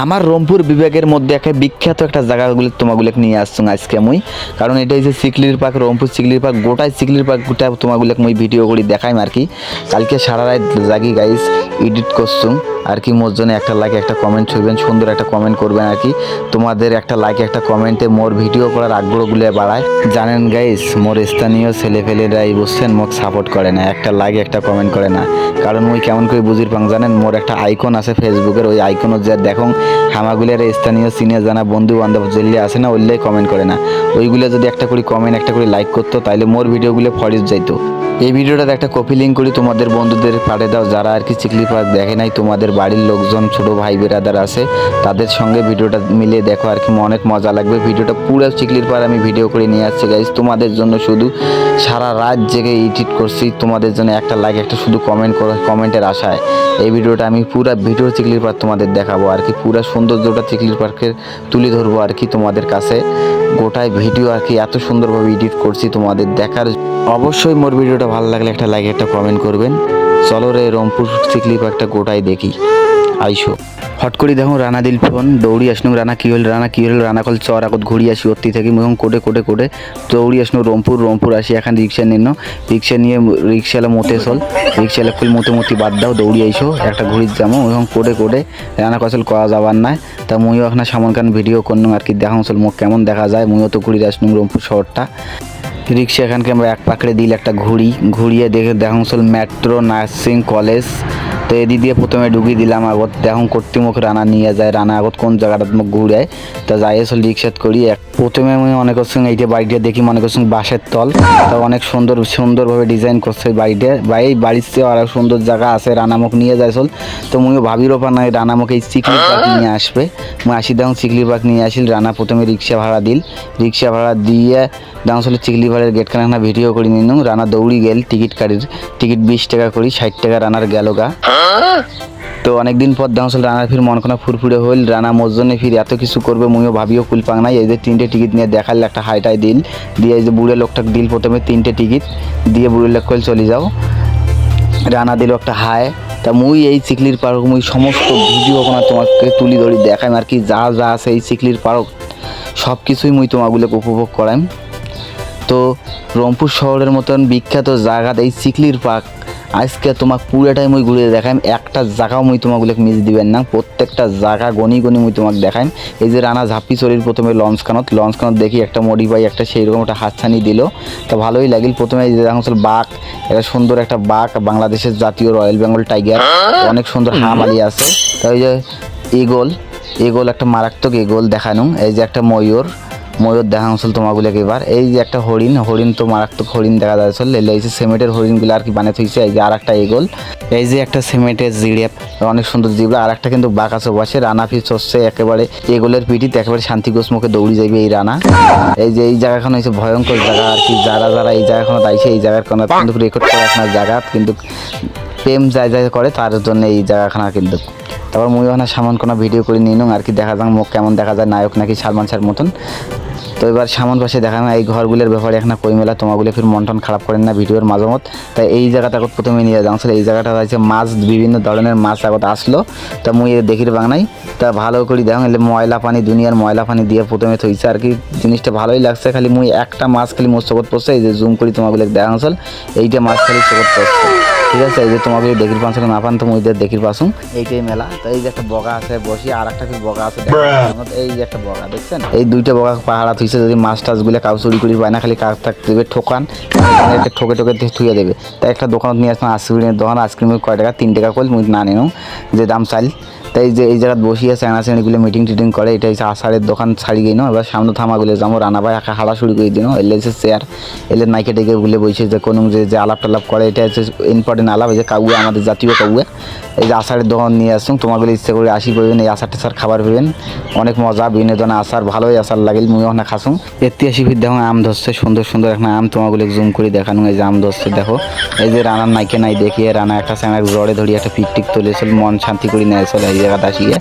আমার রংপুর বিভাগের মধ্যে একটা বিখ্যাত একটা জায়গাগুলো তোমাগুলোকে নিয়ে আসছুন আজকে মুই, কারণ এটা হচ্ছে চিকলির পার্ক, রংপুর চিকলির পার্ক, গোটাই চিকলির পার্কটা তোমাগুলোকে মুই ভিডিও করে দেখাইম আর কি। কালকে সারা রাত জাগি গাইস এডিট করছুন আর কি। মোর জন্য একটা লাইক একটা কমেন্ট ছুঁবেন, সুন্দর একটা কমেন্ট করবেন আর কি। তোমাদের একটা লাইক একটা কমেন্টে মোর ভিডিও করার আগ্রহগুলো বাড়ায়। জানেন গাইস, মোর স্থানীয় ছেলেপেলেরাই বুঝছেন মোক সাপোর্ট করে না, একটা লাইক একটা কমেন্ট করে না। কারণ মুই কেমন করে বুঝির পাং জানেন, মোর একটা আইকন আছে ফেসবুকের, ওই আইকনও যা দেখুন হামাগুলের স্থানীয় সিনে জানা বন্ধু বান্ধব যেগুলি আছে না, ওইগুলোই কমেন্ট করে না। ওইগুলো যদি একটা করে কমেন্ট একটা করে লাইক করতো তাহলে মোর ভিডিওগুলো ফরিজ যাইতো। এই ভিডিওটাতে একটা কপি লিঙ্ক করি তোমাদের বন্ধুদের পাঠিয়ে দাও, যারা আর কি চিকলি পার্ক দেখে নাই, তোমাদের বাড়ির লোকজন ছোট ভাই বেরাদার আছে তাদের সঙ্গে ভিডিওটা মিলিয়ে দেখো আর কি, অনেক মজা লাগবে। ভিডিওটা পুরো চিকলির পার্ক আমি ভিডিও করে নিয়ে আসছি গাইজ তোমাদের জন্য, শুধু সারা রাত জেগে এডিট করছি তোমাদের জন্য। একটা লাইক একটা শুধু কমেন্টের আশায় এই ভিডিওটা আমি পুরো ভিডিও চিকলির পার্ক তোমাদের দেখাবো আর কি। পুরো সৌন্দর্যটা চিকলির পার্কের তুলে ধরবো আর কি তোমাদের কাছে। গোটাই ভিডিও আর কি এত সুন্দরভাবে এডিট করছি তোমাদের দেখার। অবশ্যই মোর ভিডিওটা ভালো লাগলে একটা লাইক একটা কমেন্ট করবেন। চলো রে রংপুর চিকলি পার্কটা গোটাই দেখি আইসো। হট করে দেখুন রানা দিল ফোন দৌড়ি আসনু, রানা কি হল রানা কল চর আগত ঘুরি আসি অতি থেকে এবং কোটে দৌড়ি আসনু রংপুর আসি। এখন রিক্সা রিক্সা নিয়ে রিক্সালা মতে চল, রিক্সালা ফুল মতে বাদ দাও, দৌড়ি আইসো একটা ঘুরির যাবো এবং কোটে রানা কসল করা যাবার নাই। তা মুইও এখন সামন খান ভিডিও করনু আর কি, দেখাও চল মুখ কেমন দেখা যায়। মুইও তো ঘুরি আসনু রংপুর শহরটা। রিক্সা এখানকে আমরা এক পাকড়ে দিল একটা ঘুরিয়ে দেখে দেখুন চল মেট্রো নার্সিং কলেজ। তো এদি দিয়ে প্রথমে ঢুকিয়ে দিলাম আগত, দেখুন কর্তৃমুখ রানা নিয়ে যায়, রানা আগত কোন জায়গাটা মুখ ঘুরায়। তা যাই চল রিক্সাত করি প্রথমে আমি অনেক সঙ্গে এইটা বাড়িটা দেখি, মনে করছি বাঁশের তল। তা অনেক সুন্দরভাবে ডিজাইন করছে বাড়িটা, এই বাড়ির চেয়েও আরও সুন্দর জায়গা আছে, রানামুখ নিয়ে যায় চল। তো মুইও ভাবিরও পা নাই রানামুখ এই চিকলি পার্ক নিয়ে আসবে। মুই আসি দেখুন চিকলি পার্ক নিয়ে আসিল। রানা প্রথমে রিক্সা ভাড়া দিয়ে দেখুন চলে চিকলি পার্কের গেটখানা ভিডিও করে নিনু। রানা দৌড়ি গেল টিকিট 20 টাকা করি, 60 টাকা রানার গেল গা। তো অনেকদিন পর দেখুন চল রানার ফির মনখানা ফুরফুরে হইল। রানা মোর জন্য ফির এত কিছু করবে মুইও ভাবিও কুল পাং নাই। এই যে 3টে টিকিট নিয়ে দেখালে একটা হাইটাই দিল দিয়ে, এই যে বুড়ে লোকটাকে দিল প্রথমে 3টে টিকিট দিয়ে বুড়ে লোক কইল চলে যাও। রানা দিল একটা হাই। তা মুই এই চিকলির পার্ক মুই সমস্ত ভিডিও ওখানে তোমাকে তুলি ধরি দেখাইম আর কি, যা আছে এই চিকলির পার্ক সব কিছুই মুই তোমাগুলোকে উপভোগ করাইম। তো রংপুর শহরের মতন বিখ্যাত জায়গা এই চিকলির পার্ক আজকে তোমাকে পুরোটাই মুই ঘুরে দেখাইম, একটা জায়গাও মুই তোমাগুলোকে মিস দিবেন না, প্রত্যেকটা জায়গা গনি মুই তোমাকে দেখাইম। এই যে রানা ঝাঁপি চলির প্রথমে লঞ্চখানত দেখি একটা মডিফাই একটা সেইরকম একটা হাতছানি দিল, তা ভালোই লাগিল। প্রথমে এই যে দেখুন বাঘ, এটা সুন্দর একটা বাঘ, বাংলাদেশের জাতীয় রয়্যাল বেঙ্গল টাইগার, অনেক সুন্দর হামালি আছে। তা ওই যে এগোল একটা মারাত্মক এগোল দেখানো। এই যে একটা ময়ূর দেখা আসল তোমাগুলোকে এবার। এই যে একটা হরিণ তো মারাত্মক হরিণ দেখা যাচ্ছিল। এই যে সিমেন্টের হরিণগুলো আর কি বানিয়ে থইছে। এই যে আর একটা এগোল, এই যে একটা সিমেন্টের জিরিয়াপ, অনেক সুন্দর জিবলা। আর একটা কিন্তু বাঘ আছে বসে, রানা ফির চড়ছে একেবারে এগোলের পিঠিতে, একেবারে শান্তি গোস মুখে দৌড়ি যাবে এই রানা। এই যে এই জায়গাখানে হচ্ছে ভয়ঙ্কর জায়গা আর কি, যারা এই জায়গাখানে আইছে এই জায়গার কোনো কিন্তু রেকর্ড করে আপনার জায়গা কিন্তু প্রেম যায় করে তার জন্য এই জায়গাখানা কিন্তু। তারপর মুই ওখানে সামন কোনো ভিডিও করে নিলাম আর কি, দেখা যাক মুখ কেমন দেখা যায়, নায়ক নাকি সালমান শাহর মতন। তো এবার সামন পাশে দেখানো এই ঘরগুলোর ব্যাপারে এখন কই মেলা তোমাগুলো ফির মন টন খারাপ করেন না ভিডিওর মাঝমত। তাই এই জায়গাটা আগত প্রথমে নিয়ে যাচ্ছিল, এই জায়গাটা আছে মাছ, বিভিন্ন ধরনের মাছ আগত আসলো। তা মুই দেখির বাংনাই তা ভালো করে দেখুন ময়লা পানি, দুনিয়ার ময়লা পানি দিয়ে প্রথমে থইছে আর কি, জিনিসটা ভালোই লাগছে। খালি মুই একটা মাছ খালি মোর চোখত পড়ছে, এই যে জুম করি তোমাগুলো দেখা চল, এইটা মাছ খালি চোখত পড়ছে, ঠিক আছে। এই যে তোমাকে দেখির পাঁচ না পান তো মুই দেখির পাসুম, এইটাই মেলা। তো এই যে একটা বগা আছে বসি, আর একটা বগা আছে, এই যে একটা বগা দেখছেন, এই 2টা বগা পাহাড়া থুইছে। যদি মাছ টাছগুলো কাউ চুরি করি পায় না, খালি কাজ থাকতে দেবে ঠোকান, ঠোকে থুয়ে দেবে। তাই একটা দোকানত নিয়ে আসলাম আইসক্রিমের দোকান, আইসক্রিমের কয় টাকা, 3 টাকা করল, মুই না নিলাম যে দাম চাইল। তাই যে এই জায়গায় বসিয়ে শ্রেণীগুলো মিটিং করে, এটা হচ্ছে আষাঢ়ের দোকান ছাড়ি গেল। এবার সামনে থামাগুলো যাবো, রানা ভাই একা হাড়া শুরু করে দিল। এলে হচ্ছে চেয়ার, এলে নাইকে ডেকে গুলে বসে যে কোনো যে আলাপ টালাপ করে, এটা হচ্ছে ইম্পর্টেন্ট আলাপ। এই যে কাউয়া, আমাদের জাতীয় কাউয়া, এই যে আষাঢ়ের দোকান নিয়ে আসুন, তোমাগুলো ইচ্ছে করে আসি পাবেন, এই আচার টাচার খাবার পাবেন, অনেক মজা বিনোদন আচার, ভালোই আচার লাগিল, মুই ওখানে খাসুন। 83 ফিট দেখো আম ধরছে, সুন্দর একটা আম তোমাগুলো জুম করে দেখানো। এই যে আম ধরছে দেখো, এই যে রানার নাইকে দেখিয়ে রানা একটা স্যানাক জড়ে ধরি একটা পিকটিক তুলেছিল, মন শান্তি করে নেয় চলে এই জায়গাটা আসিয়ে।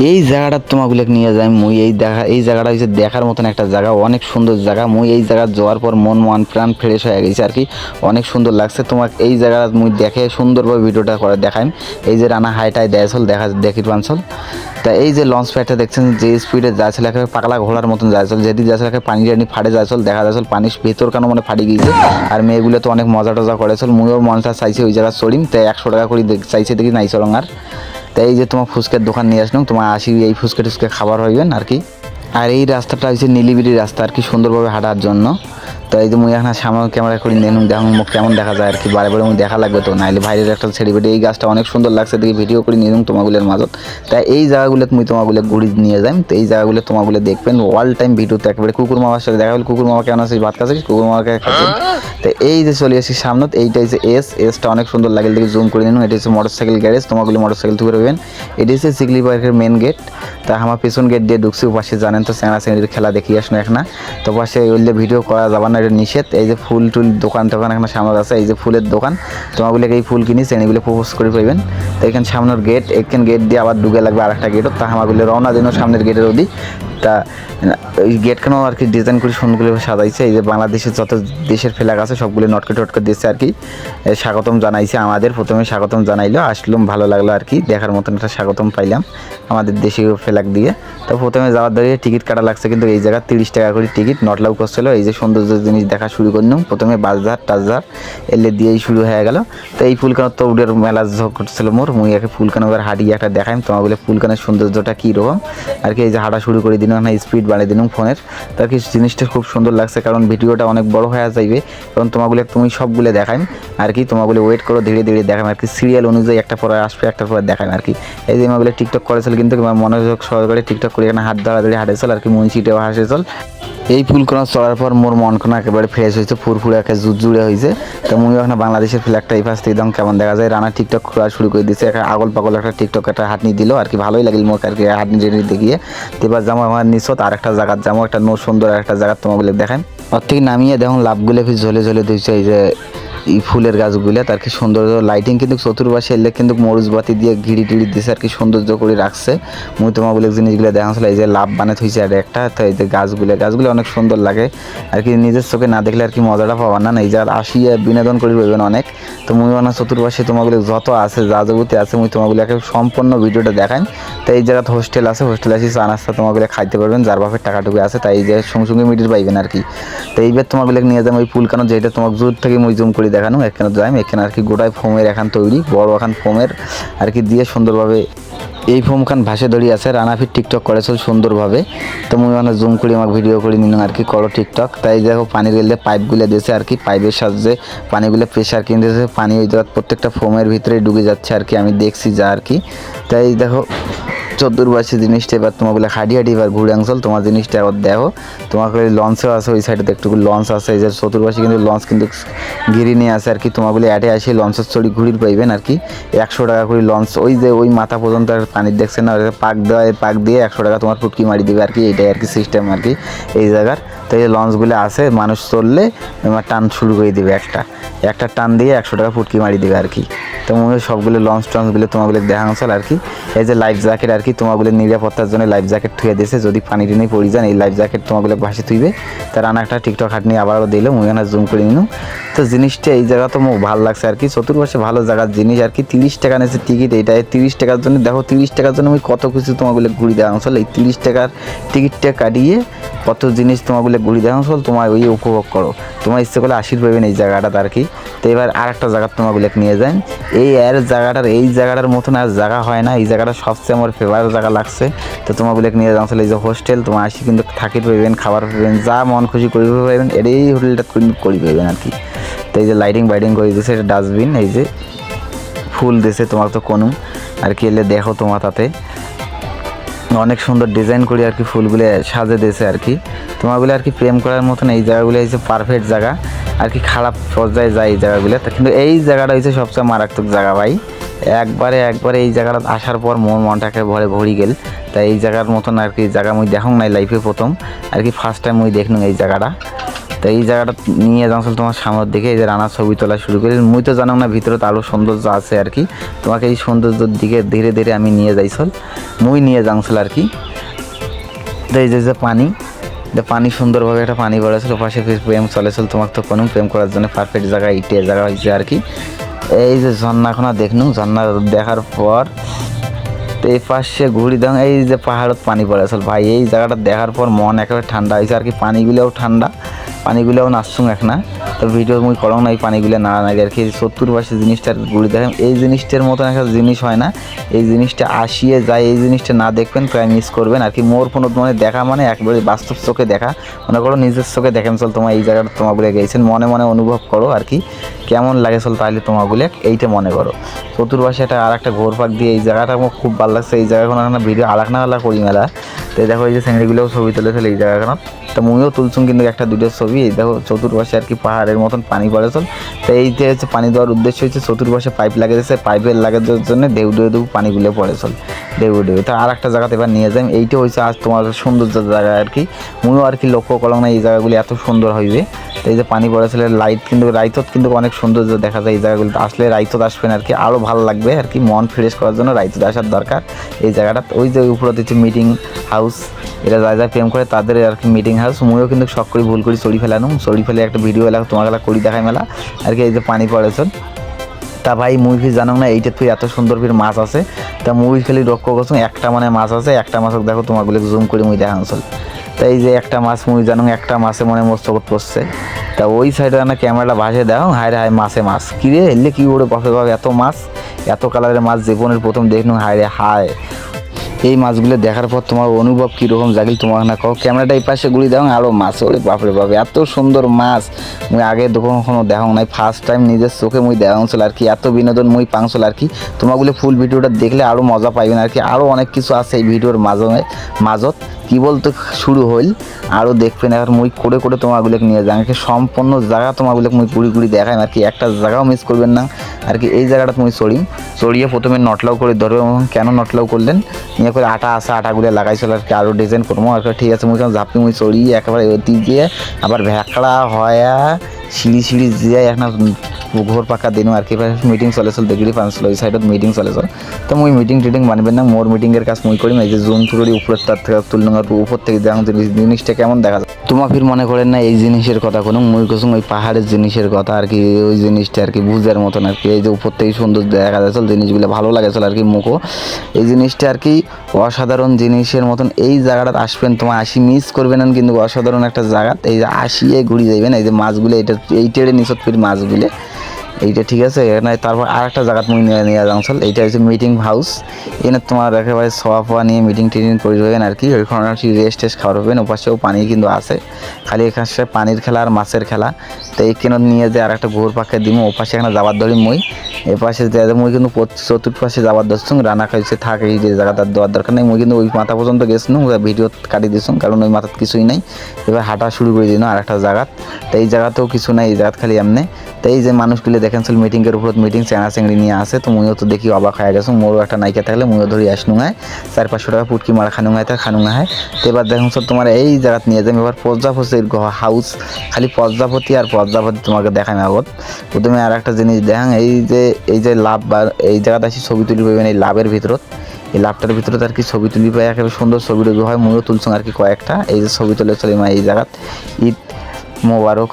এই জায়গাটা তোমাগুলো নিয়ে যাই মুই এই জায়গাটা হচ্ছে দেখার মতন একটা জায়গা, অনেক সুন্দর জায়গা। মুই এই জায়গা যাওয়ার পর মন প্রাণ ফ্রেশ হয়ে গেছে আর কি, অনেক সুন্দর লাগছে। তোমাকে এই জায়গা মুই দেখে সুন্দরভাবে ভিডিওটা করে দেখাইম। এই যে রানা হাইটাই দেয়ছল দেখি পানছল। তা এই যে লঞ্চ প্যাডটা দেখছেন যে স্পিডে যাচ্ছিল, একেবারে পাগলা ঘোড়ার মতন যাচ্ছিল, যেদিকে যাচ্ছিল পানি জানি ফাটে যাচ্ছিল, দেখা যাচ্ছিল পানির ভেতর কেন মানে ফাটি গিয়েছে। আর মেয়েগুলো তো অনেক মজা টজা করেছিল, মুইও মনটা চাইছে ওই জায়গা চড়িম, তাই 100 টাকা করে চাইছে দেখি নাই চলং। আর তাই এই যে তোমার ফুচকার দোকান নিয়ে আসলাম, তোমার আসি এই ফুচকা টুচকা খাবার হইবেন আর কি। আর এই রাস্তাটা হচ্ছে নিলিবিলি রাস্তা আর কি, সুন্দরভাবে হাঁটার জন্য। তো এই যে মুই এখন সামনে ক্যামেরা করে নিয়ে দেখুন মুখ কেমন দেখা যায় আর কি, বারে বারে মুখ দেখা লাগবে তো, নাইলে বাইরের একটা ছেড়ে বেটে। এই গাছটা অনেক সুন্দর লাগছে দেখে ভিডিও করে নিয়ে তোমাগুলোর মাঝত। তাই এই জায়গাগুলো মুই তোমাগুলো ঘুরি নিয়ে যাই। তো এই জায়গাগুলো তোমাগুলো দেখবেন অল টাইম ভিডিওতে একেবারে। কুকুর মামার সাথে দেখা হলে, কুকুর মামা কেমন আছে ভাত খাচ্ছিস, কুকুর মামাকে খাচ্ছেন। তো এই যে চলে আসি সামনে, এইটা হচ্ছে এসটা অনেক সুন্দর লাগে দেখে জুম করে নিন। এটা হচ্ছে মোটরসাইকেল গ্যারেজ, তোমাগুলো মোটরসাইকেল থেকে রইবেন। এটি হচ্ছে সিকলি পার্কের মেন গেট। তা আমার পেছন গেট দিয়ে ঢুকছি, পাশে জানেন তো স্যাংরা স্যাংরির খেলা দেখিয়ে আসুন এখন। তো পাশে ওইলে ভিডিও করা যাবার না, এটা নিষেধ। এই যে ফুল টুল দোকান টোকান এখানে সামনে আছে, এই যে ফুলের দোকান। তোমাগুলোকে এই ফুল কিনি শ্রেণীগুলো প্রপোজ করে পাইবেন। তো এখানে সামনের গেট, এখানে গেট দিয়ে আবার ঢুকে লাগবে আরেকটা গেটও। তা আমাগুলো রওনা দিন সামনের গেটের ওদি। তা এই গেটখানেও আর কি ডিজাইন করে সুন্দরভাবে সাজাইছে। এই যে বাংলাদেশের যত দেশের ফ্ল্যাগ আছে সবগুলো নটকে টটকে দিয়েছে আর কি, স্বাগতম জানাইছে আমাদের। প্রথমে স্বাগতম জানাইলো, আসলাম, ভালো লাগলো আর কি, দেখার মতন একটা স্বাগতম পাইলাম আমাদের দেশীয় ফ্ল্যাগ দিয়ে। তো প্রথমে যাওয়ার দাঁড়িয়ে টিকিট কাটা লাগছে, কিন্তু এই জায়গায় 30 টাকা করে টিকিট নটলাউ করছিল। এই যে সৌন্দর্য জিনিস দেখা শুরু করলাম, প্রথমে বাসঝার টাসঝার এলে দিয়েই শুরু হয়ে গেল। তো এই ফুলকানোর তো উডের মেলা ঝোঁক করছিল মোর, মুই একে ফুলকানো এবার হাঁটিয়ে একটা দেখাইম তোমার বলে ফুলকানের সৌন্দর্যটা কীরকম আর কি। এই যে হাঁটা শুরু করে দিলাম, স্পিড বাড়িয়ে দিলাম ফোনের। তার কি জিনিসটা খুব সুন্দর লাগছে, কারণ ভিডিওটা অনেক বড় হয়ে যাইবে, কারণ তোমাগুলো তুমি সবগুলো দেখাইম আর কি। তোমাগুলো ওয়েট করো, ধীরে ধীরে দেখাম আর কি, সিরিয়াল অনুযায়ী একটা পরে আসবে, একটা পরে দেখাম আর কি। এই যে আমাগুলো টিকটক করেছিল, কিন্তু মনোযোগ সহকারে টিকটক করে এখানে হাত ধরাধরি হাঁটেছিল আর কি, মুন্সিটেও হাসেছিল। এই ফুলকোনা চড়ার পর মোর মনকোনা একেবারে ফ্রেশ হয়েছে, ফুরফুরে একে জুড়ে হয়েছে। তো মুই এখন বাংলাদেশের ফ্ল্যাগটা এই পাশ থেকে একদম কেমন দেখা যায়। রানা টিকটক করা শুরু করে দিয়েছে, একটা আগল পাগল একটা টিকটক একটা হাঁটনি দিল আর কি, ভালোই লাগিল মোর আর কি হাঁটনি টেনে দেখিয়ে। তো এবার যাবো আমার নিচত আর একটা জায়গার যাবো, একটা সুন্দর একটা জায়গা তোমাগুলো দেখান। ওর থেকে নামিয়ে দেখুন লাভগুলো ফির ঝলে ঝলে দিয়েছে এই যে এই ফুলের গাছগুলো, তার কি সৌন্দর্য লাইটিং কিন্তু চতুর্পাশে এলে কিন্তু মরুচ বাতি দিয়ে ঘিরি টিড়ি দিয়েছে আর কি, সৌন্দর্য করে রাখছে। মুই তোমাগুলো জিনিসগুলো দেখাচ্ছিল, এই যে লাভ বানাতে হয়েছে আর একটা। তো এই যে গাছগুলো অনেক সুন্দর লাগে আর কি, নিজের চোখে না দেখলে আর কি মজাটা পাওয়ার না, এই যে আসিয়ে বিনোদন করে পাবেন অনেক। তো মুই মানে চতুর্পাশে তোমাগুলো যত আছে যা যাবতীয় আছে মুই তোমাগুলোকে সম্পূর্ণ ভিডিওটা দেখাই। তো এই জায়গাতে হোস্টেল আছে, হোস্টেল আসি চা নাস্তা তোমাগুলো খাইতে পারবেন, যার বাপের টাকাটুকু আছে, তাই এই যে সঙ্গে মিডিল পাইবেন আর কি। তো এইবার তোমাগুলো নিয়ে যাবো ওই ফুলকানো, যেটা তোমাকে দূর থেকে মুই জুম করে দেখানো, এখানে যাই। এখানে আর কি গোটায় ফোমের এখান তৈরি, বড় এখান ফোমের আর কি দিয়ে সুন্দরভাবে এই ফোমখান ভাসে দড়িয়ে আছে। রানাফির টিকটক করেছিল সুন্দরভাবে। তো মুই মানে জুম করে আমাকে ভিডিও করে নিলাম আর কি, করো টিকটক। তাই দেখো পানির গেলে পাইপগুলো দিয়েছে আর কি, পাইপের সাহায্যে পানিগুলো প্রেশার কিনতেছে, পানি ওই জায়গা প্রত্যেকটা ফোমের ভিতরে ঢুকে যাচ্ছে আর কি, আমি দেখছি যা আর কি। তাই দেখো চতুর্পাশে জিনিসটা এবার তোমাগুলো হাঁটি এবার ঘুরে আনছল, তোমার জিনিসটা এবার দেখো। তোমাকে লঞ্চও আছে ওই সাইডে, একটু লঞ্চ আছে, এই যে চতুর্পাশে কিন্তু লঞ্চ কিন্তু ঘিরে নিয়ে আছে আর কি। তোমাগুলো অ্যাটে আসে লঞ্চের চড়ি ঘুরির পাইবেন আর কি, 100 টাকা করে লঞ্চ। ওই যে ওই মাথা পর্যন্ত পানি দেখছেন না, পাক দেওয়া, পাক দিয়ে 100 টাকা তোমার ফুটকি মারি দেবে আর কি, এইটাই আর কি সিস্টেম আর কি এই জায়গার। তো এই লঞ্চগুলো আছে, মানুষ চললে তোমার টান শুরু করে দেবে, একটা টান দিয়ে 100 টাকা ফুটকি মারি দেবে আর কি। তো মনে হয় সবগুলো লঞ্চ টঞ্চগুলো তোমাগুলো দেখানো চল আর কি। এই যে লাইফ জ্যাকেট আর কি, তোমাগুলো নিরাপত্তার জন্য লাইফ জ্যাকেট থুয়ে দিয়েছে, যদি পানি টেনে পড়ে যান এই লাইফ জ্যাকেট তোমাগুলো ভাসে থুইবে। তার আনা একটা টিকটক হাঁটনি আবারও দিল, মুই এখানে জুম করে নিলাম। তো জিনিসটা এই জায়গা তো মোক ভালো লাগছে আর কি, চতুর্পাশে ভালো জায়গার জিনিস আর কি। 30 টাকা নিয়েছে টিকিট, এইটাই 30 টাকার জন্য দেখো, 30 টাকার জন্য আমি কত কিছু তোমাগুলো ঘুরি দেওয়া চল। এই 30 টাকার টিকিটটা কাটিয়ে কত জিনিস তোমাগুলো ঘুরি দেওয়া চল, তোমার ওই উপভোগ করো, তোমার ইচ্ছে করলে আশীর পাবেন এই জায়গাটাতে আর কি। তো এবার আর একটা জায়গা তোমাগুলো নিয়ে যান, এই জায়গাটার মতন আর জায়গা হয় না, এই জায়গাটা সবচেয়ে আমার ফেভারিট জায়গা লাগছে। তো তোমাগুলো নিয়ে যাওয়া চলে, এই যে হোস্টেল, তোমার আসি কিন্তু থাকিতে পাইবেন, খাবার পাইবেন, যা মন খুশি করি পাইবেন, এই হোটেলটা করি পাইবেন আর কি। তো এই যে লাইটিং বাইটিং করে দিয়েছে, এটা ডাস্টবিন, এই যে ফুল দিয়েছে তোমার তো কোনো আর কি, এলে দেখো তোমার তাতে অনেক সুন্দর ডিজাইন করে আর কি ফুলগুলো সাজে দিয়েছে আর কি। তোমাগুলো আর কি প্রেম করার মতন এই জায়গাগুলো হচ্ছে পারফেক্ট জায়গা আর কি, খারাপ পর্যায়ে যায় এই জায়গাগুলো। কিন্তু এই জায়গাটা হচ্ছে সবচেয়ে মারাত্মক জায়গা ভাই, একবারে এই জায়গাটা আসার পর মনটাকে ভরি গেল। তাই এই জায়গার মতন আর কি জায়গা মুই দেখুন নাই লাইফে প্রথম আর কি, ফার্স্ট টাইম মুই দেখলাম এই জায়গাটা। তো এই জায়গাটা নিয়ে যাচ্ছিল তোমার সামনের দিকে, এই যে রানার ছবি তোলা শুরু করি। মুই তো জানো না ভিতরে তো আরও সৌন্দর্য আছে আর কি, তোমাকে এই সৌন্দর্যের দিকে ধীরে ধীরে আমি নিয়ে যাইছিল, মুই নিয়ে যাচ্ছিল আর কি। তো এই যে পানি, পানি সুন্দরভাবে একটা পানি পড়েছিল, পাশে প্রেম চলেছিল, তোমাকে তো কোনো প্রেম করার জন্য পারফেক্ট জায়গা ইটে জায়গা হয়েছে আর কি। এই যে ঝর্ণাখানা দেখনু, ঝর্ণা দেখার পর তো এই পাশে ঘুরি দাম, এই যে পাহাড়ত পানি পড়েছিল ভাই, এই জায়গাটা দেখার পর মন একেবারে ঠান্ডা হয়েছে আর কি। পানিগুলোও ঠান্ডা, পানিগুলোও নাচছুং এক না, তো ভিডিও মুই করং না এই পানিগুলো না নাগে আর কি। 70 জিনিসটা আর কি ঘুরি দেখেন, এই জিনিসটার মতন একটা জিনিস হয় না, এই জিনিসটা আসিয়ে যায়, এই জিনিসটা না দেখবেন প্রায় মিস করবেন আর কি। মোর ফোন মানে দেখা মানে একবারে বাস্তব চোখে দেখা, মনে করো নিজের চোখে দেখেন চল, তোমার এই জায়গাটা তোমাগুলো গেছেন, মনে মনে অনুভব করো আর কি কেমন লাগে চল, তাহলে তোমাগুলো এইটা মনে করো। চতুর্পাশে একটা আর একটা ঘোর পাক দিয়ে এই জায়গাটা আমার খুব ভালো লাগছে, এই জায়গাখানে ভিডিও আলাক না আলাক করি মেলা। তো দেখো এই যে স্যাংরিগুলোও ছবি তুলেছিল এই জায়গাখানে, তো মুইও তুলছুম কিন্তু একটা দুটো ছবি। এই দেখো চতুর্পাশে আর কি পাহাড়ের মতন পানি পড়ে চল। তো এইটা হচ্ছে পানি দেওয়ার উদ্দেশ্য হচ্ছে চতুর্পাশে পাইপ লাগিয়েছে, পাইপের লাগানোর জন্য ঢেউ পানিগুলো পড়ে চল, ঢেউ। তো আর একটা জায়গাতে এবার নিয়ে যাই, এইটা হচ্ছে আজ তোমার সৌন্দর্য জায়গা আর কি। মুইও আর কি লক্ষ্য করলাম না এই জায়গাগুলি এত সুন্দর হইবে। তো এই যে পানি পড়েছিল, লাইট কিন্তু রাইতত কিন্তু অনেক সৌন্দর্য দেখা যায় এই জায়গাগুলিতে আসলে, রাইতত আসবেন আর কি, আরও ভালো লাগবে আর কি। মন ফ্রেশ করার জন্য রাইতত আসার দরকার এই জায়গাটা। ওই যে উপরে দিচ্ছে মিটিং হাউস, এটা যা যা প্রেম করে তাদের আর কি মিটিং হাউস। মুইও কিন্তু শখ করি ভুল করি চড়ি ফেলানো, চড়ি ফেলে একটা ভিডিও এলাকা তোমাকে করি দেখাই মেলা আর কি। এই যে পানি পড়েছে, তা ভাই মুই ফির জানো না এইটা তুই এত সুন্দর ফির মাছ আছে, তা মুই খালি লক্ষ্য করছো একটা মানে মাছ আছে, একটা মাছ দেখো তোমাগুলো জুম করে মুই দেখা চল। তা এই যে একটা মাছ মুই জানো, একটা মাছে মনে মস্তকত পড়ছে, তা ওই সাইডে না ক্যামেরাটা ভাসে দেখো, হায় রে হায় মাছে মাছ কিরে এলে কি করে বাপে বাপ এত মাছ, এত কালারের মাছ জীবনের প্রথম দেখনু, হায় রে হায়। এই মাছগুলো দেখার পর তোমার অনুভব কীরকম জাগিল তোমার না কও। ক্যামেরাটা এই পাশে ঘুরি দাও, আরও মাছ, ওরে বাপরে বাপরে এত সুন্দর মাছ মুই আগে কখনো দেখাও নাই, ফার্স্ট টাইম নিজের চোখে মুই দেখাচ্ছিল আর কি। এত বিনোদন মুই পাংছিল আর কি। তোমাগুলো ফুল ভিডিওটা দেখলে আরও মজা পাইবেন আর কি। আরও অনেক কিছু আছে এই ভিডিওর মাজত কি বলতে শুরু হইল, আরও দেখবেন। এখন মুই করে করে তোমাগুলোকে নিয়ে যান সম্পূর্ণ জায়গা, তোমাগুলোকে মুই ঘুরি ঘুরি দেখাই আর কি, একটা জায়গাও মিস করবেন না আর কি। এই জায়গাটা তুমি চড়িয়ে প্রথমে নটলাও করে ধরবে, কেন নটলাও করলেন নিয়ে করে আটা আছে, আটাগুলো লাগাইছিল আর কি, আরও ডিজাইন করবো আর কি। ঠিক আছে মুই ঝাপি মুই চড়িয়ে একেবারে অতি দিয়ে আবার ভেকড়া হয়া সিঁড়ি দিয়ে একটা ঘোর পাকা দিন আর কি। মিটিং চলেছিল দেখলি পাঁচছিল ওই সাইডত মিটিং চলেছিল। তো মুই মিটিং টিটিং মানবেন না, মোর মিটিংয়ের কাজ মুই করি। এই যে জুম তুলি উপরের তার থেকে তুলনার উপর থেকে দেখুন জিনিসটা কেমন দেখা যায়। তোমার ফির মনে করেন না এই জিনিসের কথা কোনো, মুই কসুম ওই পাহাড়ের জিনিসের কথা আর কি, ওই জিনিসটা আর কি বুঝার মতন আর কি। এই যে উপর থেকে সুন্দর দেখা যাচ্ছিল, জিনিসগুলো ভালো লাগেছিল আর কি মুখো। এই জিনিসটা আর কি অসাধারণ জিনিসের মতন। এই জায়গাটা আসবেন তোমার আসি মিস করবেন না কিন্তু, অসাধারণ একটা জায়গা। এই যে আসিয়ে ঘুরে যাইবেন, এই যে মাছগুলো এটা এই টেড়ে নিচত ফির মাছগুলো এইটা ঠিক আছে। এখানে তারপর আর একটা জায়গা তুমি নিয়ে যাচ্ছিল, এইটা হচ্ছে মিটিং হাউস। এখানে তোমার একেবারে সোয়া ফোয়া নিয়ে মিটিং টিটিং করে দেবেন আর কি। ওইখানে আর কি রেস্ট টেস্ট খাওয়া হবেন। ওপাশেও পানি কিন্তু আছে, খালি এখানে পানির খেলা আর মাছের খেলা। তো এই কেন নিয়ে যে আর একটা ঘোর পাকে দিব, ওপাশে এখানে যাবার ধরি মই, এপাশে মই কিন্তু চতুর্পাশে যাবার ধরছুম। রান্না খাইছে থাকে এই যে জায়গাটা দেওয়ার দরকার নেই, মই কিন্তু ওই মাথা পর্যন্ত গেছিলাম, ভিডিও কাটি দিয়েছুম কারণ ওই মাথাত কিছুই নাই। এবার হাঁটা শুরু করে দিন আর একটা জায়গাত, তো এই জায়গাতেও কিছু নাই, এই জায়গাত খালি এমনি। তো এই যে মানুষগুলো দেখেন চল মিটিংয়ের উপর মিটিং চেঙা চেংড়ি নিয়ে আসে, তো মুইও তো দেখি অবাক হয়ে গেছো। মোরও একটা নায়িকা থাকলে মুইও ধরি আসনুঙায় 400-500 টাকা ফুটকি মারা খানুঙায় তা খানুঙা হয়। তো এবার দেখুন চল তোমার এই জায়গাত নিয়ে যাবে। এবার প্রজাপতির হাউস, খালি প্রজাপতি আর প্রজাপতি তোমাকে দেখায় আগত। প্রথমে আর একটা জিনিস দেখান, এই যে লাভ বা এই জায়গাতে আসি ছবি তুলি পাইবেন এই লাভের ভিতরত, এই লাভটার ভিতরে আর কি ছবি তুলি পাই, একেবারে সুন্দর ছবি টবি হয়। মুইও তুলছুম আর কি কয়েকটা, এই যে ছবি তুলে চলে মা এই জায়গাত। ঈদ মোবারক।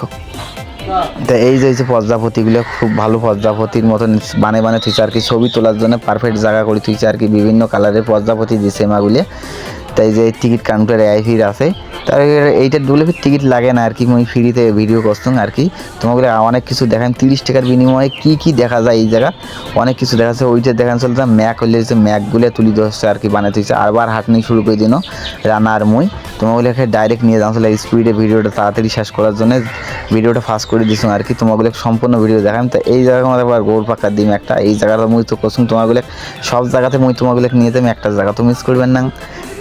তো এই যে প্রজাপতিগুলো খুব ভালো, প্রজাপতির মতন বানে থুইছে আর কি, ছবি তোলার জন্য পারফেক্ট জায়গা করে থুইছে আর কি। বিভিন্ন কালারের প্রজাপতি দিছে মাগুলি। তাই যে টিকিট কাউন্টার আইফির আছে, তার এইটা ডুলে টিকিট লাগে না আর কি। মুই ফ্রিতে ভিডিও করতাম আর কি। তোমাকে অনেক কিছু দেখান 30 টাকার বিনিময়ে কি দেখা যায় এই জায়গা, অনেক কিছু দেখা যাচ্ছে। ওইটা দেখান চলতে ম্যাক হলে যে ম্যাকগুলো তুলি ধরছে আর কি, বানাতে হচ্ছে। আবার হাঁটনি শুরু করে দিন রান্না আর মুই তোমাগুলোকে ডাইরেক্ট নিয়ে যাচ্ছিল স্পিডে, ভিডিওটা তাড়াতাড়ি শেষ করার জন্য ভিডিওটা ফাস্ট করে দিছো আর কি। তোমাগুলো সম্পূর্ণ ভিডিও দেখাম। তো এই জায়গা আমাদের আবার গোল পাকা দিম একটা, এই জায়গাটা মুই তো করছুম। তোমাগুলো সব জায়গাতে মুই তোমাগুলোকে নিয়ে যাবো, একটা জায়গা তো মিস করবেন না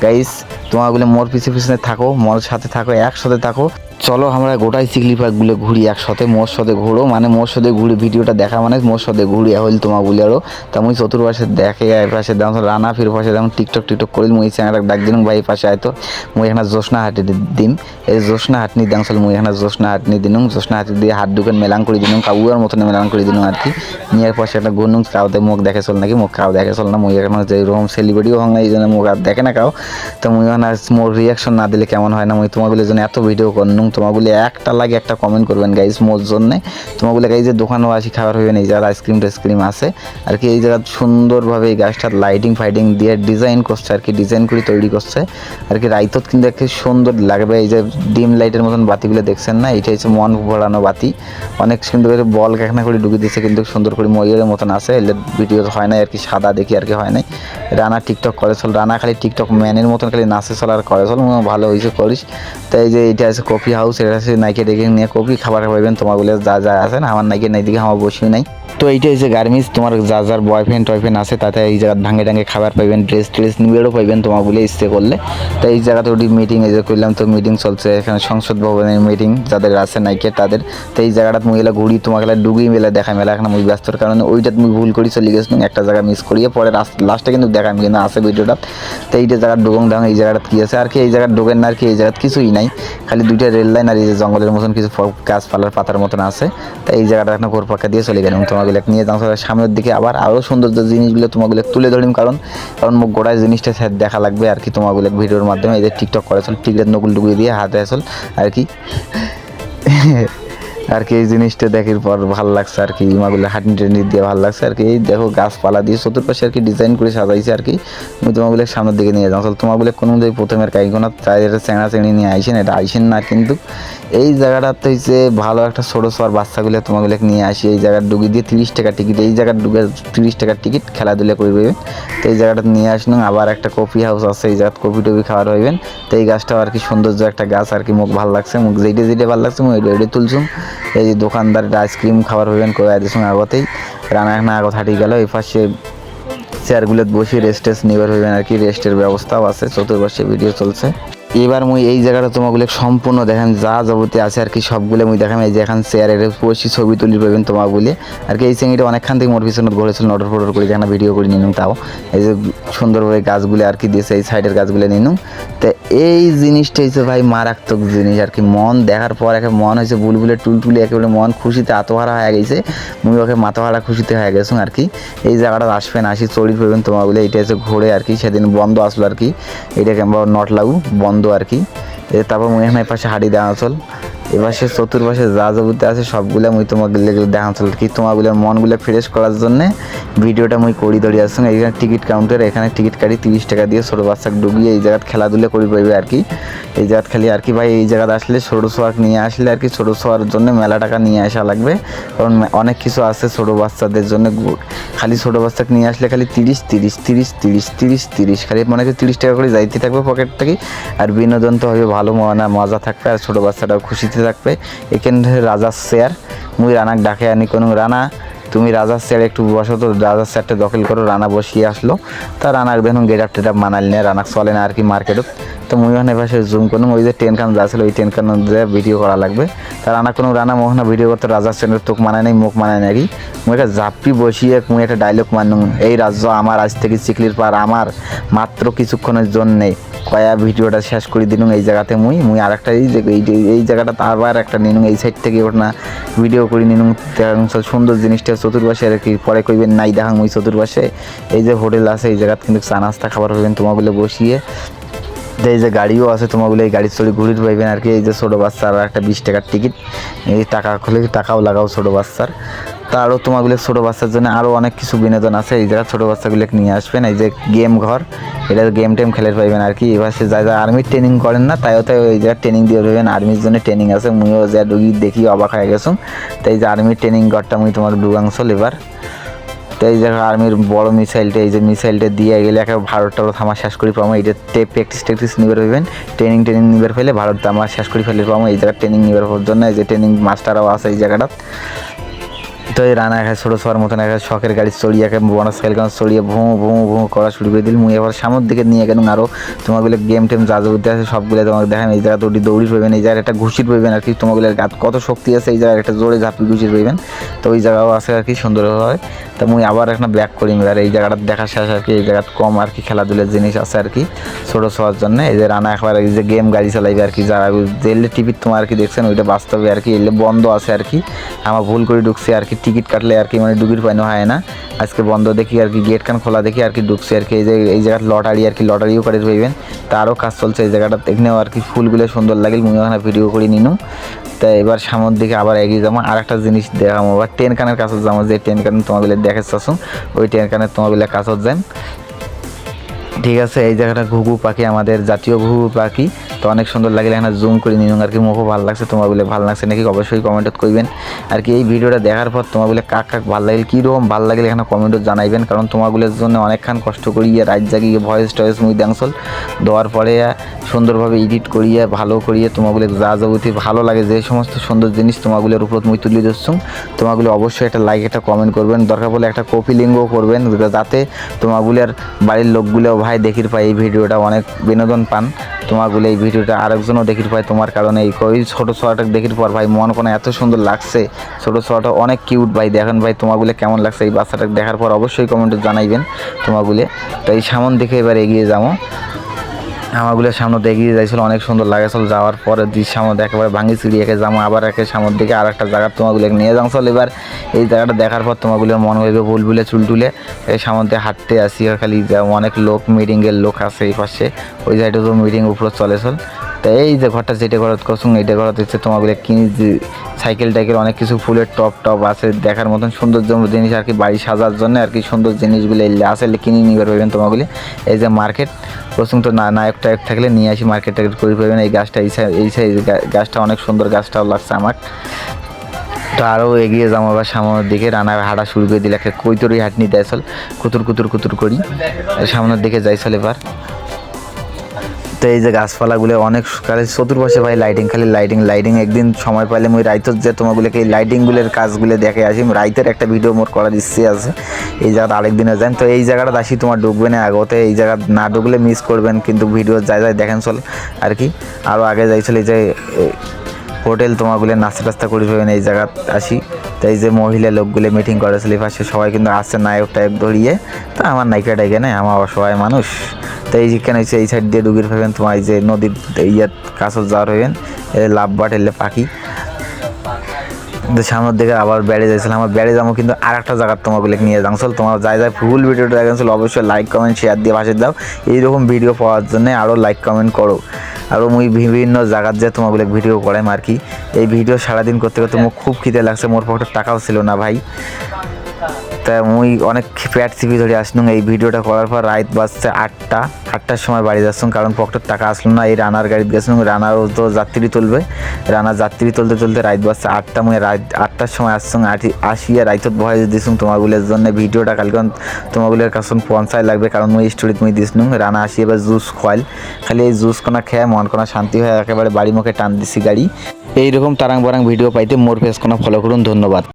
গাইস। তোমাগুলো মোর পিছনে থাকো, মোর সাথে থাকো, একসাথে থাকো। চলো আমরা গোটাই চিকলি পার্কগুলো ঘুরি একসাথে, মোর সাথে ঘুরো, মানে মোর সাথে ঘুরি ভিডিওটা দেখা মানে মোর সাথে ঘুরি হইল তোমার বলি আরও। তা মুই চতুর্পাশে দেখে পাশে দেখো রানা ফির পাশে দেখো টিকটক করিল, মুই চ্যানেলটা ডাক দিলাম ভাই পাশে আয়তো। মুই এখানে জোসনা হাঁটি দিম, এই জোসনা হাঁটনি দেখল মুই এখানে জোসনা হাঁটনি দিনুম, জোসনা হাঁটি দিয়ে হাত দুকান মেলান করে দিনুম, কাউয়ার মতন মেলান করে দিনুম আর কি। নিয়ে পাশে একটা গুনুম কাউতে মুখ দেখে চল নাকি, মুখ কাউ দেখে চল না, মুই এখানে যেরকম সেলিব্রিটিও হং না এই জন্য মুখ আর দেখে না কাউ। তো মুই এখানে মোর রিয়াকশন না দিলে কেমন হয় না, মুই তোমাগুলোর জন্য এত ভিডিও করনুম, তোমাগুলি একটা লাগে একটা কমেন্ট করবেন গাইজ মোর জন্যে। তোমাগুলো গাইজ যে দোকানও আসি খাবার হইবেন, এই জায়গার আইসক্রিম টাইসক্রিম আছে আর কি। এই জায়গা সুন্দরভাবে এই গাছটার লাইটিং ফাইটিং দিয়ে ডিজাইন করছে আর কি, ডিজাইন করে তৈরি করছে আর কি। রাইতত কিন্তু একটি সুন্দর লাগবে, এই যে ডিম লাইটের মতন বাতিগুলো দেখছেন না, এটা হচ্ছে মন ভরানো বাতি, অনেক সুন্দর করে বল এখানে করে ঢুকে দিচ্ছে কিন্তু সুন্দর করে ময়ূরের মতন আছে। এলে ভিডিও হয় না আর কি, সাদা দেখি আর কি হয় নাই। রানা টিকটক করে চল, রানা খালি টিকটক ম্যানের মতন খালি নাচে চল আর করে চল, ভালো হয়েছে করিস। তাই যে এটা আছে কফি হাউস, এটা আছে নাইকে ডেকে নিয়ে কফি খাবার পাইবেন তোমাগুলো যা যা আছে না, আমার নাইকে নাই দিকে আমার বসিও নাই। তো এইটা হচ্ছে গার্মেন্টস, তোমার যা যার বয়ফ্রেন্ড টয়ফ্রেন্ড আছে তাতে এই জায়গায় ভাঙে টাঙে খাবার পাইবেন, ড্রেস ট্রেস নিবেরও পাইবেন তোমাগুলো ইচ্ছে করলে। তো এই জায়গাতে ওটি মিটিং এই যে করলাম, তো মিটিং চলছে এখানে সংসদ ভবনের মিটিং যাদের আছে নাইকে তাদের। তো এই জায়গাটা মহিলা ঘুরি তোমাকে ডুগি মেলা দেখা মেলা এখন মুই ব্যস্তর কারণে ওইটা তুমি ভুল করি চলে গেছিলাম, একটা জায়গা মিস করিয়ে পরে লাস্টে কিন্তু দেখাম কিন্তু আছে ভিডিওটা। তো এইটা জায়গার ডুগং ডাং এই জায়গাটা কী আছে আর কি, এই জায়গার ডোগেন না আর কি, এই জায়গায় কিছুই নাই, খালি দুইটা রেল লাইন আর এই যে জঙ্গলের মতন কিছু গাছপালার পাতার মতন আছে। তো এই জায়গাটা এখন ঘোর পাক্কা দিয়ে চলে গেলাম তোমাগুলো নিয়ে যাও সামনের দিকে, আবার আরও সুন্দর জিনিসগুলো তোমাগুলো তুলে ধরিম, কারণ মুখ গোড়ায় জিনিসটা দেখা লাগবে আর কি তোমাগুলো ভিডিওর মাধ্যমে। এই যে টিকটক করে চল, টিকটের নকুল টুকুই দিয়ে হাতে আসল আর কি আর কি। এই জিনিসটা দেখার পর ভালো লাগছে আর কি, ইমাগুলো হাঁটনি টেনি দিয়ে ভালো লাগছে আর কি। এই দেখো গাছপালা দিয়ে চতুর্পাশে আর কি ডিজাইন করে সাজাইছে আর কি। আমি তোমাগুলো সামনের দিকে নিয়ে যাও, তোমাগুলো কোনো যদি প্রথমের কাইগোনা তাই এটা চেঁড়া চেঁড়ি নিয়ে আইসেন, এটা আইসেন না কিন্তু এই জায়গাটাতে হচ্ছে ভালো একটা ছোটো ছোয়ার বাচ্চাগুলো তোমাগুলো নিয়ে আসি। এই জায়গার ডুগি দিয়ে 30 টাকা টিকিট, এই জায়গার ডুগে 30 টাকার টিকিট, খেলাধুলা করবে। তো এই জায়গাটা নিয়ে আসলাম। আবার একটা কফি হাউস আছে, এই জায়গায় কফি টফি খাওয়ার হইবেন। তো এই গাছটাও আর কি সৌন্দর্য একটা গাছ আর কি, মুখ ভালো লাগছে, মুখ যেইটা ভালো লাগছে মুখ এটা তুলছুম। এই যে দোকানদার আইসক্রিম খাবার হইবেন কয়ে দিয়েছেন আগতেই, রান্না এখন আগত হাঁটি গেল। এই পাশে চেয়ারগুলো বসে রেস্ট টেস্ট নেবার হইবেন আর কি, রেস্টের ব্যবস্থাও আছে, চতুর্পাশে ভিডিও চলছে। এবার মুই এই জায়গাটা তোমাগুলো সম্পূর্ণ দেখেন যা যাবতীয় আছে আর কি সবগুলো মুই দেখাম। এই যে এখন চেয়ারের বসি ছবি তুলি পাবেন তোমাগুলি আর কি। এই চিংড়িটা অনেকখান থেকে মোর পিছনে ঘুরেছিল, নটর ফটর করে যেখানে ভিডিও করে নিনুম। তাও এই যে সুন্দরভাবে গাছগুলি আর কি দিয়েছে, এই সাইডের গাছগুলো নিনুম। তো এই জিনিসটা হচ্ছে ভাই মারাত্মক জিনিস আর কি, মন দেখার পর একে মন হয়েছে বুলবুলে টুলটুলি, একেবারে মন খুশিতে আত্মহারা হয়ে গেছে। মুই ওকে মাথাহারা খুশিতে হয়ে গেছো আর কি। এই জায়গাটা আসবেন, আসি চড়ি পাবেন তোমাগুলো। এইটা হচ্ছে ঘুরে আর কি, সেদিন বন্ধ আসলো আর কি, এটা কেমন নট লাগু বন্ধ আর কি। তারপর মুই এখানে পাশে হাঁড়ি দেওয়া চল, এপাশে চতুর্পাশে যা যাবতীয় আছে সবগুলো মুই তোমাকে দেখা চল কি, তোমাগুলোর মনগুলো ফ্রেশ করার জন্যে ভিডিওটা মুই করি ধরি আসুন। এইখানে টিকিট কাউন্টার, এখানে টিকিট কাটি 30 টাকা দিয়ে ছোটো বাচ্চাকে ডুবিয়ে এই জায়গায় খেলাধুলা করি পাইবে আর কি। এই জায়গায় খালি আর কি ভাই, এই জায়গায় আসলে ছোটো ছোয়াক নিয়ে আসলে আর কি, ছোটো ছোয়ার জন্য মেলা টাকা নিয়ে আসা লাগবে, কারণ অনেক কিছু আছে ছোটো বাচ্চাদের জন্য। খালি ছোটো বাচ্চাকে নিয়ে আসলে খালি 30 খালি মনে হয় 30 টাকা করে যাইতে থাকবে পকেট থেকে, আর বিনোদন তো হবে ভালো মজা থাকবে, আর ছোটো বাচ্চাটাও খুশিতে থাকবে। এখানে রাজার চেয়ার, মুই রানাক ডাকে আনি, কোনো রানা তুমি রাজার চেয়ার একটু বসো, তো রাজার চেয়ারটা দখল করো। রানা বসিয়ে আসলো, তা রানাক দেখুন গেট টেট মানাল নিয়ে, রানাক চলে না আর কি মার্কেটত। তো মুই ওখানে পাশে জুম করুন, ওই যে ট্রেন কান যা ছিল ওই ট্রেন কান ভিডিও করা লাগবে। তা রানা কোনো রানা মোহনা ভিডিও করতে রাজার চেয়ারের তোক মানায় নেই, মুখ মানায় নাকি। মুই একটা জাপি বসিয়ে মুই একটা ডায়লগ মানুন, এই রাজ্য আমার, আজ থেকে চিকলির পার আমার, মাত্র কিছুক্ষণের জন্যে কয়া ভিডিওটা শেষ করে দিনুন। এই জায়গাতে মুই আর একটা এই জায়গাটা আবার একটা নিনুন, এই সাইড থেকে ওটা ভিডিও করে নিনুন। সুন্দর জিনিসটা চতুর্পাশে আর কি, পরে কইবেন নাই দেখাং মুই চতুর্পাশে। এই যে হোটেল আছে, এই জায়গাতে কিন্তু চা নাস্তা খাবার হবেন তোমাগুলো বসিয়ে। এই যে গাড়িও আছে তোমাগুলো, এই গাড়ির চড়ে ঘুরিতে পাইবেন আর কি। এই যে ছোটো বাচ্চার একটা 20 টাকার টিকিট, এই টাকা খুলে টাকাও লাগাও ছোটো বাচ্চার। তা আরও তোমাগুলো ছোটো বাচ্চার জন্য আরও অনেক কিছু বিনোদন আছে, এই জায়গায় ছোটো বাচ্চাগুলোকে নিয়ে আসবেন। এই যে গেম ঘর, এটা গেম টেম খেলে পাইবেন আর কি। এবার সে যা আর্মির ট্রেনিং করেন না তাইও তাই ওই জায়গায় ট্রেনিং দিয়ে পাইবেন, আর্মির জন্য ট্রেনিং আছে। মুইও যা ডুগি দেখি অবাক হয়ে গেছো। তাই যে আর্মির ট্রেনিং ঘরটা মুই তোমার ডুগাংশল এবার। তো এই জায়গায় আর্মির বড় মিসাইলটা, এই যে মিসাইলটা দিয়ে গেলে একেবারে ভারতটা থামা শেষ করি পাবো। এইটা প্র্যাকটিস নিবার হইবেন, ট্রেনিং নিবার ফেলে ভারত আমার শেষ করে ফেলে পাবো। এই জায়গায় ট্রেনিং নিবার জন্য এই যে ট্রেনিং মাস্টাররাও আছে এই জায়গাটা। তো এই রানা একা ছোটো ছোয়ার মতন একটা শখের গাড়ি চড়িয়ে একে মোটরসাইকেল চড়িয়ে ভুঁ ভুঁ ভুঁ করা শুরু করে দিল। মুই এবার সামনের দিকে নিয়ে গেলাম আরও তোমাগুলো গেম টেম যা যাবতীয় আছে সবগুলো তোমাকে দেখাম। এই জায়গা দৌড়ি পাইবেন, এই জায়গায় একটা ঘুষির পাইবেন আর কি, তোমাগুলোর গাত কত শক্তি আছে এই জায়গায় একটা জোরে ঝাঁপি ঘুষির পাইবেন। তো ওই জায়গাও আছে আর কি সুন্দরভাবে। তো মুই আবার একটা ব্যাক করি আর এই জায়গাটা দেখা শেষ আর কি। এই জায়গাটা কম আর কি খেলাধুলার জিনিস আছে আর কি ছোটো ছোয়ার জন্য। এই যে রানা একবার এই যে গেম গাড়ি চালাইবে আর কি, যারা যেলে টিভির তোমার আর কি দেখছেন ওইটা বাস্তবে আর কি এলে বন্ধ আছে আর কি। আমার ভুল করে ঢুকছে আর কি, টিকিট কাটলে আর কি মানে ডুবির পাইনো হয় না, আজকে বন্ধ দেখি আর কি, গেট খান খোলা দেখি আর কি ঢুকছে আর কি। এই যে এই জায়গাটা লটারি আর কি, লটারিও করে পাইবেন। তারও কাজ চলছে এই জায়গাটা দেখনেও আর কি, ফুলগুলো সুন্দর লাগিল, মুই ওখানে ভিডিও করে নিনু। তাই এবার সামনের দিকে আবার এগিয়ে যাবো, আর একটা জিনিস দেখাবো আবার ট্রেন কানের কাছে যাবো, যে ট্রেন কান তোমাগুলো দেখে চাচ্ছুন ওই ট্রেন কানের তোমাগুলো কাছে যান। ঠিক আছে, এই জায়গাটা ঘুঘু পাখি, আমাদের জাতীয় ঘুঘু পাখি। তো অনেক সুন্দর লাগলে এখানে জুম করে নিন আর কি, মুখও ভালো লাগছে। তোমাগুলো ভালো লাগছে নাকি অবশ্যই কমেন্টত করবেন আর কি। এই ভিডিওটা দেখার পর তোমাগুলো কাক ভালো লাগলে, কীরকম ভালো লাগলে এখানে কমেন্টত জানাইবেন, কারণ তোমাগুলোর জন্য অনেকক্ষণ কষ্ট করিয়ে রাত জাগিয়ে ভয়েস টয়েস মুই দ্যাংসল দেওয়ার পরে সুন্দরভাবে এডিট করিয়ে ভালো করিয়ে তোমাগুলো যা যাবতীয় ভালো লাগে যে সমস্ত সুন্দর জিনিস তোমাগুলোর উপর মুই তুলে দিচ্ছুম। তোমাগুলো অবশ্যই একটা লাইক একটা কমেন্ট করবেন, দরকার পড়লে একটা কপি লিঙ্কও করবেন, যাতে তোমাগুলোর বাড়ির লোকগুলো ভাই দেখির পায় এই ভিডিওটা, অনেক বিনোদন পান তোমাগুলো এই ভিডিওটা, আরেকজনও দেখির পায় তোমার কারণে। এই ওই ছোটো ছোয়াটাকে দেখির পর ভাই মন কোনো এত সুন্দর লাগছে, ছোটো ছোয়াটা অনেক কিউট ভাই। দেখেন ভাই তোমাগুলো কেমন লাগছে এই বাচ্চাটাকে দেখার পর অবশ্যই কমেন্টে জানাইবেন তোমাগুলো। তো এই সামন দেখে এবার এগিয়ে যাবো, আমাগুলোর সামনে এগিয়ে যাইছিল, অনেক সুন্দর লাগেছিল। যাওয়ার পরে সামনে একেবারে ভাঙি চিড়িয়াকে যাবো, আবার একে সামনের দিকে আর একটা জায়গা তোমাগুলো নিয়ে যাচ্ছিল। এবার এই জায়গাটা দেখার পর তোমাগুলোর মনে হইবে বুলবুলে চুলটুলে এই সামনে হাঁটতে আসি, খালি অনেক লোক মিটিংয়ের লোক আছে এই পাশে, ওই সাইডে তো মিটিং উপরে চলেছিল। তো এই যে ঘরটা যেটা ঘরত করছুন এইটা ঘরত হচ্ছে তোমাগুলো কিনি, সাইকেল টাইকেল অনেক কিছু ফুলের টপ আছে দেখার মতন সুন্দর জিনিস আর কি, বাড়ি সাজার জন্য আর কি সুন্দর জিনিসগুলো আসলে কিনে নিয়ে পারবেন তোমাগুলি। এই যে মার্কেট প্রথম তো নায়ক টায়ক থাকলে নিয়ে আসি মার্কেট টার্কেট করে পারবেন। এই গাছটা এই গাছটা অনেক সুন্দর, গাছটাও লাগছে আমার। তো আরও এগিয়ে যাবো আবার সামনের দিকে, রানা হাঁটা শুরু করে দিলে একটা কৈতরি হাঁটনি দেয়ছিল, কুতুর করি সামনের দিকে যাইছিল এবার। তো এই যে গাছপালাগুলো অনেক খালি চতুর্পাশে ভাই লাইটিং, খালি লাইটিং। একদিন সময় পাইলে মুই রাইতত যে তোমাগুলোকে এই লাইটিংগুলোর কাজগুলো দেখে আসি, রাইতের একটা ভিডিও মোর করার ইচ্ছে আছে। এই জায়গাটা আরেকদিনে যান। তো এই জায়গাটা আসি তোমার ঢুকবে না আগতে, এই জায়গা না ঢুকলে মিস করবেন, কিন্তু ভিডিও যায় দেখেন চল আর কি। আরও আগে যাইছিল এই যে হোটেল তোমাগুলো নাস্তা টাস্তা করে পাবেন এই জায়গা আসি। তো এই যে মহিলা লোকগুলো মিটিং করেছিল এই পাশে, সবাই কিন্তু আসছে নায়ক টায়ক ধরিয়ে। তো আমার নায়িকা টাইকে নেই, আমার অসহায় মানুষ। তো এই যেখানে হচ্ছে এই সাইড দিয়ে ডুবির পাবেন তোমার, এই যে নদীর ইয়ার কাছে যাওয়ার হইবেন, লাভ বাট এলে পাখি। কিন্তু সামনের দিকে আবার বেড়ে যাইছিলাম, আমার বেড়ে যাবো কিন্তু আর একটা জায়গার তোমাগুলো নিয়ে যাচ্ছিল। তোমার যায় ফুল ভিডিওটা দেখেছিল অবশ্যই লাইক কমেন্ট শেয়ার দিয়ে পাশে দাও। এইরকম ভিডিও পাওয়ার জন্য আরও লাইক কমেন্ট করো। আরও মুই বিভিন্ন জায়গার যে তোমাগুলো ভিডিও করাম আর কি। এই ভিডিও সারাদিন করতে করতে মুখ খুব খিদে লাগছে, মোর পকেটে টাকাও ছিল না ভাই। তা মুই অনেক পেট চিপি ধরে আসলুম। এই ভিডিওটা করার পর রাত বাজছে 8টার সময় বাড়ি যাচ্ছুম, কারণ পকেটের টাকা আসলো না। এই রানার গাড়িতে গেছিলাম, রানারও তো যাত্রী তুলবে, রানার যাত্রী তুলতে রাত বাজছে 8টা। মুই রাত 8টার সময় আসছুম, আসিয়া রাইতত ভয়েস দিছুম তোমাগুলোর জন্য। ভিডিওটা কালকে তোমাগুলোর কাছে পৌঁছায় লাগবে, কারণ মুই স্টোরিতে মুই দিছিলাম। রানা আসি এবার জুস খোয়াল, খালি এই জুস কোনা খেয়ে মন কোনা শান্তি হয়ে একেবারে বাড়ি মুখে টান দিছি গাড়ি। এইরকম তারাং বারাং ভিডিও পাইতে মোর পেজ কোনা ফলো করুন। ধন্যবাদ।